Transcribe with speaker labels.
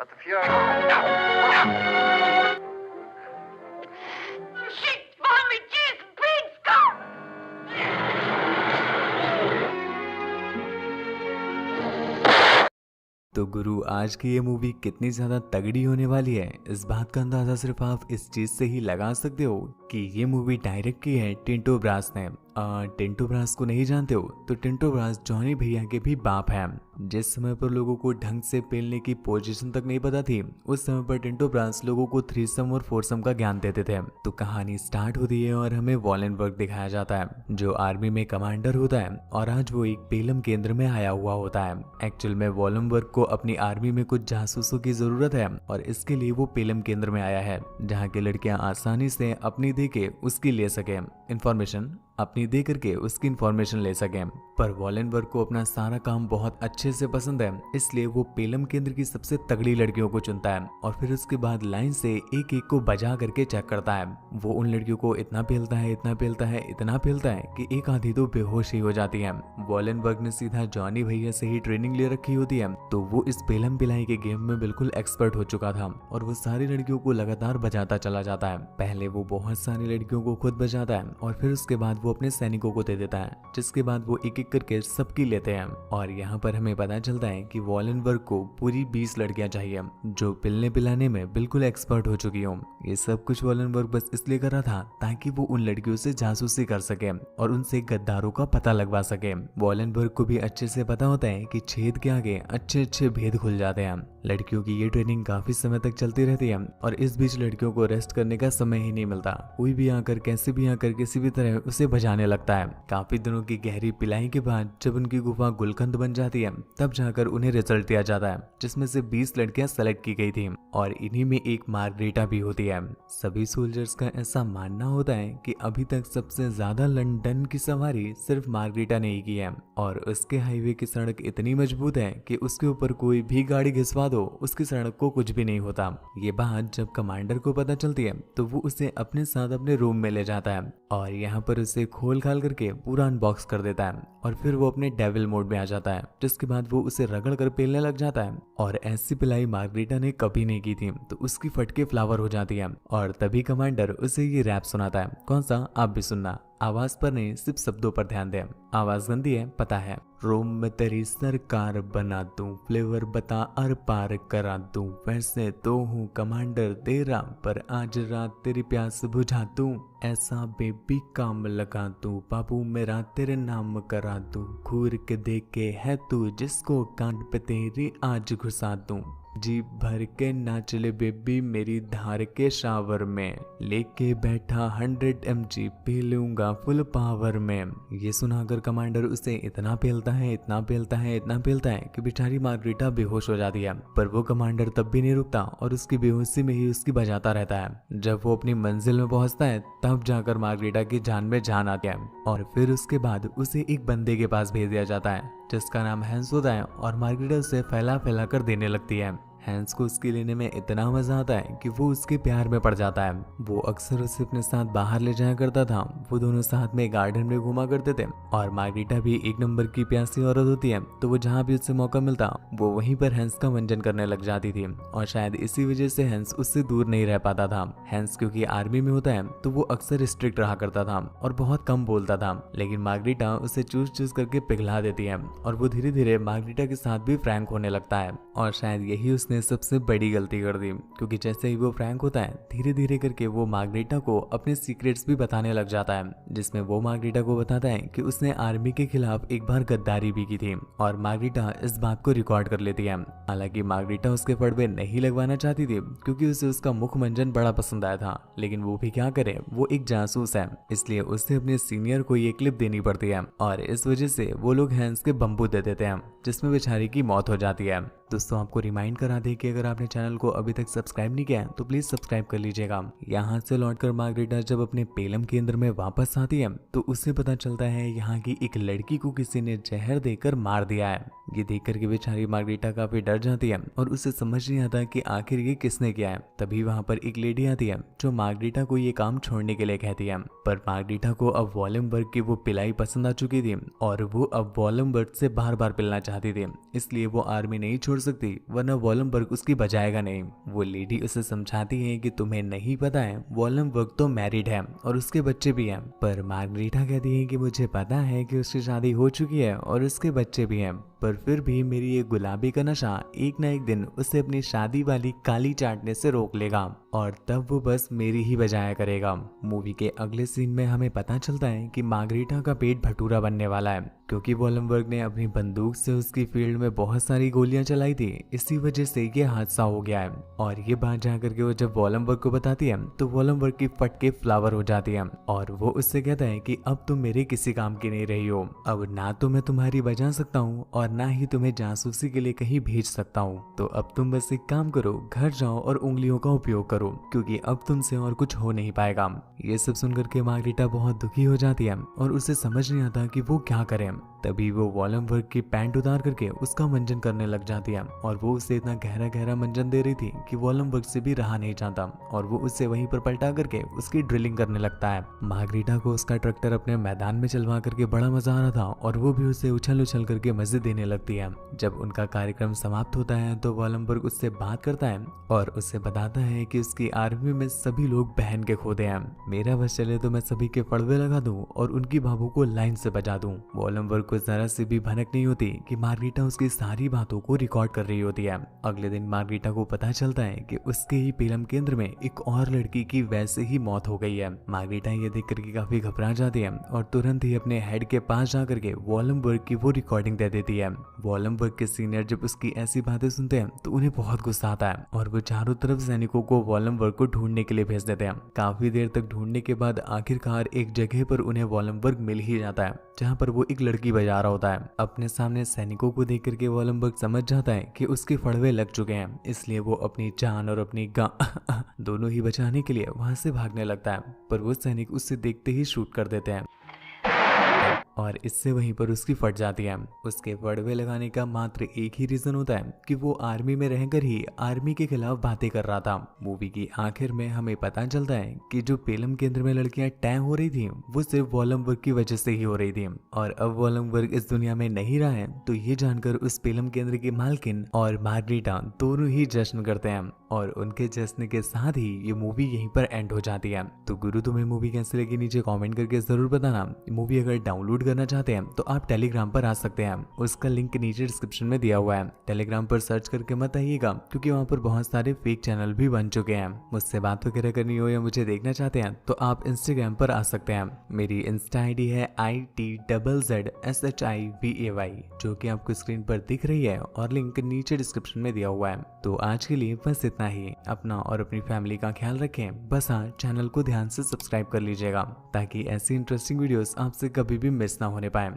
Speaker 1: But the Fuhrer...
Speaker 2: Shit, wollen wir diesen Pinsker?
Speaker 3: तो गुरु, आज की ये मूवी कितनी ज़्यादा तगड़ी होने वाली है, इस बात का अंदाज़ा सिर्फ आप इस चीज़ से ही लगा सकते हो कि ये मूवी डायरेक्ट की है टिंटो ब्रास ने। टिंटो ब्रास को नहीं जानते हो तो टिंटो ब्रास जॉनी भैया के भी बाप हैं। जिस समय पर लोगों को ढंग से पेलने की पोजीशन तक नहीं पता थी, उस समय पर टिंटो ब्रास लोगों को थ्रीसम और फोरसम का ज्ञान देते थे। तो कहानी स्टार्ट होती है और हमें वॉलेनबर्ग दिखाया जाता है, जो आर्मी में कमांडर होता है और आज वो एक पेलम केंद्र में आया हुआ होता है। एक्चुअल में वॉलेनबर्ग को अपनी आर्मी में कुछ जासूसों की जरूरत है और इसके लिए वो पेलम केंद्र में आया है, जहाँ की लड़कियां आसानी से अपनी दे के उसकी ले सके इन्फॉर्मेशन, अपनी दे करके उसकी इन्फॉर्मेशन ले सके। पर वॉलेनबर्ग को अपना सारा काम बहुत अच्छे से पसंद है, इसलिए वो पेलम केंद्र की सबसे तगड़ी लड़कियों को चुनता है और फिर उसके बाद लाइन से एक एक को बजा करके चेक करता है। वो उन लड़कियों को इतना पेलता है, इतना पेलता है, इतना पेलता है कि एक आधी तो बेहोश ही हो जाती है। वॉलेनबर्ग ने सीधा जॉनी भैया से ही ट्रेनिंग ले रखी होती है, तो वो इस पेलम पिलाई के गेम में बिल्कुल एक्सपर्ट हो चुका था और वो सारी लड़कियों को लगातार बजाता चला जाता है। पहले वो बहुत सारी लड़कियों को खुद बजाता है और फिर उसके बाद वो अपने सैनिकों को दे देता है, जिसके बाद वो एक एक करके सबकी लेते हैं। और यहाँ पर हमें पता चलता है कि वॉलेनबर्ग को पूरी 20 लड़कियां चाहिए जो पिलने पिलाने में बिल्कुल एक्सपर्ट हो चुकी हों। ये सब कुछ वॉलेनबर्ग बस इसलिए कर रहा था ताकि वो उन लड़कियों से जासूसी कर सके और उनसे गद्दारों का पता लगवा सके। वॉलेनबर्ग को भी अच्छे से पता होता है कि छेद के आगे अच्छे अच्छे भेद खुल जाते हैं। लड़कियों की ये ट्रेनिंग काफी समय तक चलती रहती है और इस बीच लड़कियों को रेस्ट करने का समय ही नहीं मिलता। कोई भी आकर कैसे भी आकर किसी भी तरह उसे बजाने लगता है। काफी दिनों की गहरी पिलाई के बाद जब उनकी गुफा गुलकंद बन जाती है, तब जाकर उन्हें रिजल्ट दिया जाता है, जिसमें से 20 लड़कियां सेलेक्ट की गई थी और इन्हीं में एक मार्गरेटा भी होती है। सभी सोल्जर्स का ऐसा मानना होता है कि अभी तक सबसे ज्यादा लंदन की सवारी सिर्फ मार्गरेटा ने ही की है और उसके हाईवे की सड़क इतनी मजबूत है कि उसके ऊपर कोई भी गाड़ी घिसवा दो, उसकी सड़क को कुछ भी नहीं होता। ये बात जब कमांडर को पता चलती है तो वो उसे अपने साथ अपने रूम में ले जाता है और यहाँ पर उसे खोल खाल करके पूरा अनबॉक्स कर देता है और फिर वो अपने डेविल मोड में आ जाता है, जिसके बाद वो उसे रगड़ कर पेलने लग जाता है। और ऐसी पिलाई मार्गरेटा ने कभी नहीं की थी, तो उसकी फटके फ्लावर हो जाती है और तभी कमांडर उसे ये रैप सुनाता है। कौन सा, आप भी सुनना। आवाज पर नहीं, सिर्फ शब्दों पर ध्यान दें। आवाज गंदी है पता है। रोम में तेरी सरकार बना दूं, फ्लेवर बता अर पार करा दूं, वैसे तो हूँ कमांडर तेरा, पर आज रात तेरी प्यास बुझा दूं, ऐसा बेबी काम लगा दूं, बाबू मेरा तेरे नाम करा दूं, घूर के देखे है तू जिसको कान पे तेरी आज घुसा दूं, जी भर के नाच ले बेबी मेरी धार के शावर में, लेके बैठा 100 mg पी लूंगा फुल पावर में। ये सुनाकर कमांडर उसे इतना पेलता है, इतना पेलता है, इतना पेलता है कि बेचारी मार्गरेटा बेहोश हो जाती है। पर वो कमांडर तब भी नहीं रुकता और उसकी बेहोशी में ही उसकी बजाता रहता है। जब वो अपनी मंजिल में पहुंचता है तब जाकर मार्गरेटा की जान में जान आती है और फिर उसके बाद उसे एक बंदे के पास भेज दिया जाता है जिसका नाम हैंस होता है और मार्गरेटा उसे फैला फैला कर देने लगती है। हैंस को उसके लेने में इतना मजा आता है कि वो उसके प्यार में पड़ जाता है। वो अक्सर उसे अपने साथ बाहर ले जाया करता था। वो दोनों साथ में गार्डन में घूमा करते थे और मार्गरेटा भी एक नंबर की प्यासी औरत होती है, तो वो जहाँ भी उससे मौका मिलता वो वहीं पर हैंस का मंजन करने लग जाती थी और शायद इसी वजह से हैंस उससे दूर नहीं रह पाता था। हैंस क्योंकि आर्मी में होता है तो वो अक्सर स्ट्रिक्ट रहा करता था और बहुत कम बोलता था, लेकिन मार्गरेटा उसे चूस चूस करके पिघला देती है और वो धीरे धीरे मार्गरेटा के साथ भी फ्रैंक होने लगता है। और शायद यही उसने सबसे बड़ी गलती कर दी, क्योंकि जैसे ही वो फ्रैंक होता है धीरे धीरे करके वो मार्गरेटा को अपने सीक्रेट्स भी बताने लग जाता है, जिसमें वो मार्गरेटा को बताता है कि उसने आर्मी के खिलाफ एक बार गद्दारी भी की थी और मार्गरेटा इस बात को रिकॉर्ड कर लेती है। हालांकि मार्गरेटा उसके पड़वे नहीं लगवाना चाहती थी क्योंकि उसे उसका मुख मंजन बड़ा पसंद आया था, लेकिन वो भी क्या करे, वो एक जासूस है, इसलिए उसे अपने सीनियर को ये क्लिप देनी पड़ती है और इस वजह से वो लोग हैंस के बम्बू दे देते हैं, जिसमें बेचारी की मौत हो जाती है। दोस्तों आपको रिमाइंड करा दे कि अगर आपने चैनल को अभी तक सब्सक्राइब नहीं किया है तो प्लीज सब्सक्राइब कर लीजिएगा। यहाँ से लौटकर मार्गरेटा जब अपने पेलम केंद्र में वापस आती है तो उसे पता चलता है यहाँ की एक लड़की को किसी ने जहर देकर मार दिया है। ये देखकर के बेचारी मार्गरेटा काफी डर जाती है और उसे समझ नहीं आता कि आखिर ये किसने किया है। तभी वहाँ पर एक लेडी आती है जो मार्गरेटा को ये काम छोड़ने के लिए कहती है, पर मार्गरेटा को अब वॉलेनबर्ग की वो पिलाई पसंद आ चुकी थी और वो अब वॉलेनबर्ग से बार बार पिलना चाहती थी, इसलिए वो आर्मी नहीं छोड़ सकती, वरना वॉलमबर्ग उसकी बजाएगा नहीं। वो लेडी उसे समझाती है कि तुम्हें नहीं पता है, वॉलमबर्ग तो मैरिड है और उसके बच्चे भी हैं। पर मार्गरीटा कहती है कि मुझे पता है कि उसकी शादी हो चुकी है और उसके बच्चे भी हैं, पर फिर भी मेरी ये गुलाबी का नशा एक ना एक दिन उसे अपनी शादी वाली काली चाटने से रोक लेगा और तब वो बस मेरी ही बजाया करेगा। मूवी के अगले सीन में हमें पता चलता है कि मार्गरीटा का पेट भटूरा बनने वाला है, क्योंकि वॉलमबर्ग ने अपनी बंदूक से उसकी फील्ड में बहुत सारी गोलियां चलाई थी। इसी वजह से ये हादसा हो गया है। और ये बात जाकर के वो जब वॉलमबर्ग को बताती है तो वॉलमबर्ग की फट के फ्लावर हो जाती है और वो उससे कहता है कि अब तुम मेरे किसी काम की नहीं रही हो। अब ना तो मैं तुम्हारी बजा सकता हूँ और ना ही तुम्हें जासूसी के लिए कहीं भेज सकता हूँ। तो अब तुम बस एक काम करो, घर जाओ और उंगलियों का उपयोग करो, क्योंकि अब तुमसे और कुछ हो नहीं पाएगा। ये सब सुनकर के मार्गरीटा बहुत दुखी हो जाती है और उसे समझ नहीं आता कि वो क्या करे। तभी वो वॉलमबर्ग की पैंट उतार करके उसका मंजन करने लग जाती है और वो उसे इतना गहरा गहरा मंजन दे रही थी कि वॉलमबर्ग से भी रहा नहीं जाता और वो उसे वहीं पर पलटा करके उसकी ड्रिलिंग करने लगता है। मार्गरीटा को उसका ट्रैक्टर अपने मैदान में चलवा करके बड़ा मजा आ रहा था और वो भी उसे उछल उछल करके मजे देने लगती है। जब उनका कार्यक्रम समाप्त होता है तो वॉलमबर्ग उससे बात करता है और उसे बताता है कि उसकी आर्मी में सभी लोग बहन के खोदे हैं। मेरा बस चले तो मैं सभी के फड़वे लगा दूं और उनकी बाबू को लाइन से बजा दूं। वॉलमबर्ग को जरा से भी भनक नहीं होती कि मार्गरीटा उसकी सारी बातों को रिकॉर्ड कर रही होती है। अगले दिन मार्गरीटा को पता चलता है कि उसके ही पेलम केंद्र में एक और लड़की की वैसे ही मौत हो गई है। मार्गरीटा ये देख करके काफी घबरा जाती है और तुरंत ही अपने हेड के पास जा करके वॉलमबर्ग की वो रिकॉर्डिंग दे देती है। वॉलमबर्ग के सीनियर जब उसकी ऐसी बातें सुनते हैं तो उन्हें बहुत गुस्सा आता है और वो चारों तरफ सैनिकों को वॉलमबर्ग को ढूंढने के लिए भेज देते हैं। काफी देर तक ढूंढने के बाद आखिरकार एक जगह पर उन्हें वॉलमबर्ग मिल ही जाता है, जहाँ पर वो एक लड़की बजा रहा होता है। अपने सामने सैनिकों को देख करके वॉलमबर्ग समझ जाता है कि उसके फड़वे लग चुके हैं, इसलिए वो अपनी जान और अपनी दोनों ही बचाने के लिए वहां से भागने लगता है, पर वो सैनिक उससे देखते ही शूट कर देते हैं और इससे वहीं पर उसकी फट जाती है। उसके फड़वे लगाने का मात्र एक ही रीजन होता है कि वो आर्मी में रहकर ही आर्मी के खिलाफ बातें कर रहा था। मूवी की आखिर में हमें पता चलता है कि जो पेलम केंद्र में लड़कियां टैग हो रही थी वो सिर्फ वॉलमबर्ग की वजह से ही हो रही थी और अब वॉलमबर्ग इस दुनिया में नहीं रहा है, तो ये जानकर उस पेलम केंद्र की मालकिन और मार्गरीटा दोनों ही जश्न करते हैं और उनके जश्न के साथ ही ये मूवी यहीं पर एंड हो जाती है। तो गुरु तुम्हें मूवी कैसी लगी नीचे कमेंट करके जरूर बताना। मूवी अगर डाउनलोड करना चाहते हैं तो आप टेलीग्राम पर आ सकते हैं, उसका लिंक नीचे डिस्क्रिप्शन में दिया हुआ है। टेलीग्राम पर सर्च करके मत आइएगा, क्योंकि वहाँ पर बहुत सारे फेक चैनल भी बन चुके हैं। मुझसे बात वगैरह करनी हो या मुझे देखना चाहते हैं तो आप इंस्टाग्राम पर आ सकते हैं। मेरी इंस्टा ID है ITZZSHIVAY, जो कि आपको स्क्रीन पर दिख रही है और लिंक नीचे डिस्क्रिप्शन में दिया हुआ है। तो आज के लिए बस इतना ही। अपना और अपनी फैमिली का ख्याल रखें। बस हाँ, चैनल को ध्यान से सब्सक्राइब कर लीजिएगा ताकि ऐसी इंटरेस्टिंग वीडियोस आपसे कभी भी मिस ना होने पाए।